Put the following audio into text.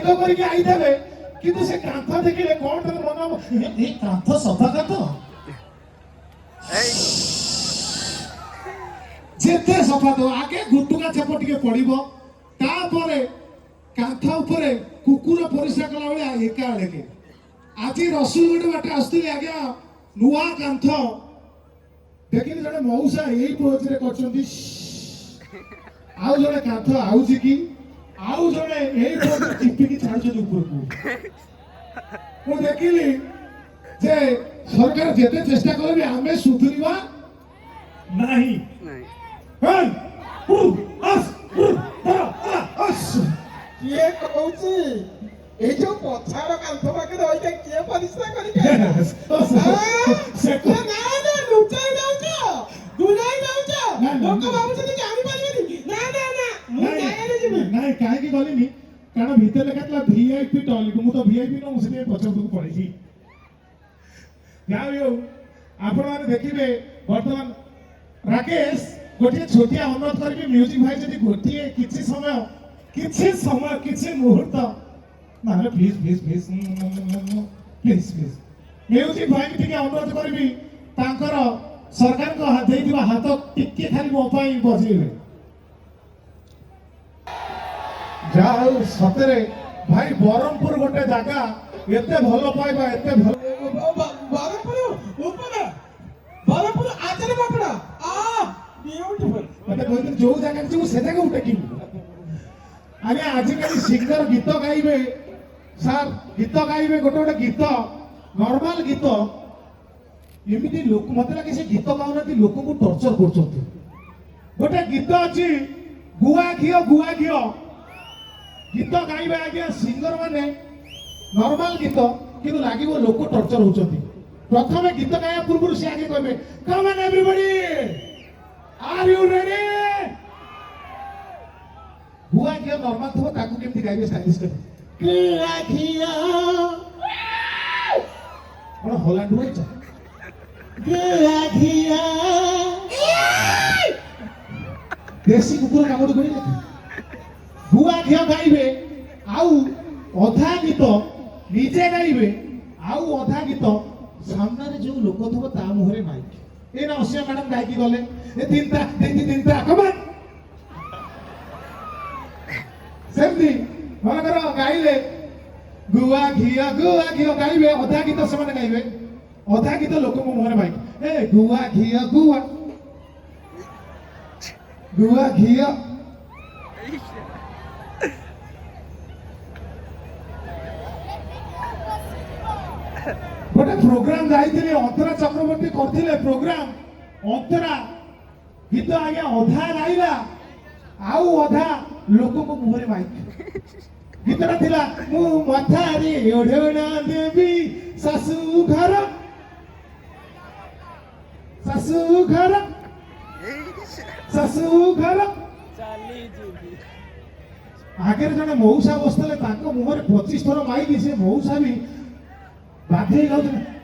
ମେଘ କରିକି ଆଇଦେବେ କିନ୍ତୁ ସେ କାନ୍ଥ ଦେଖିଲେ କଣ ତାର ମନ ହବ ଏ କାନ୍ଥ ସଫା କାନ୍ଥ ଯେତେ ସଫା ଦବ ଆଗେ ଗୁଟୁକା ଛେପ ଟିକେ ପଡିବ ତାପରେ କାନ୍ଥ ଉପରେ କୁକୁର ପରିସ୍ରା କଲା ଭଳିଆ ଏକା ଲେଖେ ଆଜି ରସୁଲଗଡ ବାଟେ ଆସୁଥିଲି ଆଜ୍ଞା ନୂଆ କାନ୍ଥ ଦେଖିଲି ଜଣେ ମଉସା ଏଇ ପୋଜରେ କରିଛନ୍ତି ଆଉ ଜଣେ କାନ୍ଥ ଆଉଚି କି ଆଉ ଜଣେ ଏଇ ପୋଜରେ ଚିପିକି ଛାଡୁଛନ୍ତି ଉପରକୁ ମୁଁ ଦେଖିଲି ଯେ ସରକାର ଯେତେ ଚେଷ୍ଟା କଲେ ବି ଆମେ ସୁଧୁରିବା ନାହିଁ କିଏ କହୁଛି ଏଇ ଯୋଉ ପଛାର କାନ୍ଥ ପାଖରେ ରହିଲେ କିଏ ପରିଶ୍ରା କରି ଲୁଚାଇ ଯାଉଛ ଦୂରେଇ ଯାଉଛ ଲୋକ ଭାବୁଛନ୍ତି ଜାଣିପାରିବେନି ନା ନା ନା ମୁଁ ଜାଗାରେ ଯିବି ନାଇଁ କାହିଁକି ଗଲିନି କାରଣ ଭିତରେ ଲେଖା ଥିଲା ଭିଆଇପି ଟଏଲେଟ ମୁଁ ତ ଭିଆଇପି ନୁହଁ ମୁଁ ସେଥିପାଇଁ ପଛପଟକୁ ପଳେଇଛି ଯାହା ବି ହଉ ଆପଣମାନେ ଦେଖିବେ ବର୍ତ୍ତମାନ ରାକେଶ ଗୋଟିଏ ଛୋଟିଆ ଅନୁରୋଧ କରିବି ମ୍ୟୁଜିକ ଭାଇ ଯଦି ଗୋଟିଏ କିଛି ସମୟ କିଛି ମୁହୂର୍ତ୍ତ ନହେଲେ please please please please please music ଭାଇ ଟିକେ ଅନୁରୋଧ କରିବି ତାଙ୍କର ସରକାରଙ୍କ ଦେଇଥିବା ହାତ ଟିକେ ଖାଲି ମୋ ପାଇଁ ବଜେଇବେ ଯାହା ହଉ ସତରେ ଭାଇ ବ୍ରହ୍ମପୁର ଗୋଟେ ଜାଗା ଏତେ ଭଲ ପାଇବା ଏତେ ଭଲ ବରପୁର ଆଚାର ପାପଡ଼ା ବିୟୁଟିଫୁଲ ମତେ କହିଥିଲେ ଯୋଉ ଜାଗାରେ ଯିବୁ ସେ ଜାଗାକୁ ଟେକିବୁ ଆଜ୍ଞା ଆଜିକାଲି ସିଙ୍ଗର ଗୀତ ଗାଇବେ ସାର୍ ଗୀତ ଗାଇବେ ଗୋଟେ ଗୋଟେ ଗୀତ ନର୍ମାଲ ଗୀତ ଏମିତି ଲୋକ ମତେ ଲାଗେ ସେ ଗୀତ ଗାଉନାହାନ୍ତି ଲୋକଙ୍କୁ ଟର୍ଚର କରୁଛନ୍ତି ଗୋଟେ ଗୀତ ଅଛି ଗୁଆ ଘିଅ ଗୀତ ଗାଇବେ ଆଜ୍ଞା ସିଙ୍ଗର ମାନେ ନର୍ମାଲ ଗୀତ କିନ୍ତୁ ଲାଗିବ ଲୋକ ଟର୍ଚର ହଉଛନ୍ତି ପ୍ରଥମେ ଗୀତ ଗାଇବା ପୂର୍ବରୁ ସେ ଆଗେ କହିବେ କମ୍ ଅନ୍ ଏଭରିବଡି ଆର୍ ୟୁ ରେଡି ଗୁଆ ଘିଅ ନର୍ମାଲ ଥିବ ତାକୁ କେମିତି ଗାଇବେ ଷ୍ଟାଇଲିଶ କରି ଗୁଆ ଘିଅ କଣ ହଲାଣ୍ଡ ହଉଛ ଗୁଆ ଘିଅ ଦେଶୀ କୁକୁର କାମୁଡି କରିଲେ ଗୁଆ ଘିଅ ଗାଇବେ ଆଉ ଅଧା ଗୀତ ନିଜେ ଗାଇବେ ଆଉ ଅଧା ଗୀତ ସାମ୍ନାରେ ଯୋଉ ଲୋକ ଥିବ ତା ମୁହଁରେ ମାଇକ ଏଇନା ଅସିଆ ମ୍ୟାଡାମ ଗାଇକି ଗଲେ ଏ ତିନିଟା କମାନ ସେମିତି ମନେକର ଗାଇଲେ ଗୁଆ ଘିଅ ଗାଇବେ ଅଧା ଗୀତ ସେମାନେ ଗାଇବେ ଅଧା ଗୀତ ଲୋକଙ୍କ ମୁହଁରେ ମାଇକ ଏ ଗୁଆ ଘିଅ ଗୋଟେ ପ୍ରୋଗ୍ରାମ ଯାଇଥିଲେ ଅନ୍ତରା ଚକ୍ରବର୍ତ୍ତୀ କରିଥିଲେ ପ୍ରୋଗ୍ରାମ ଅନ୍ତରା ଗୀତ ଆଜ୍ଞା ଅଧା ଗାଇଲା ଆଉ ଅଧା ଲୋକଙ୍କ ମୁହଁରେ ମାଇକ ଗୀତଟା ଥିଲା ମୁଁ ମଥାରେ ଓଢ଼ଣା ଦେବି ଶାଶୁ ଘର ଆଗରେ ଜଣେ ମଉସା ବସିଥିଲେ ତାଙ୍କ ମୁହଁରେ 25 ଥର ମାଇକି ସେ ମଉସା ବି ବାଧ୍ୟ ହେଇ ଯାଉଥିଲେ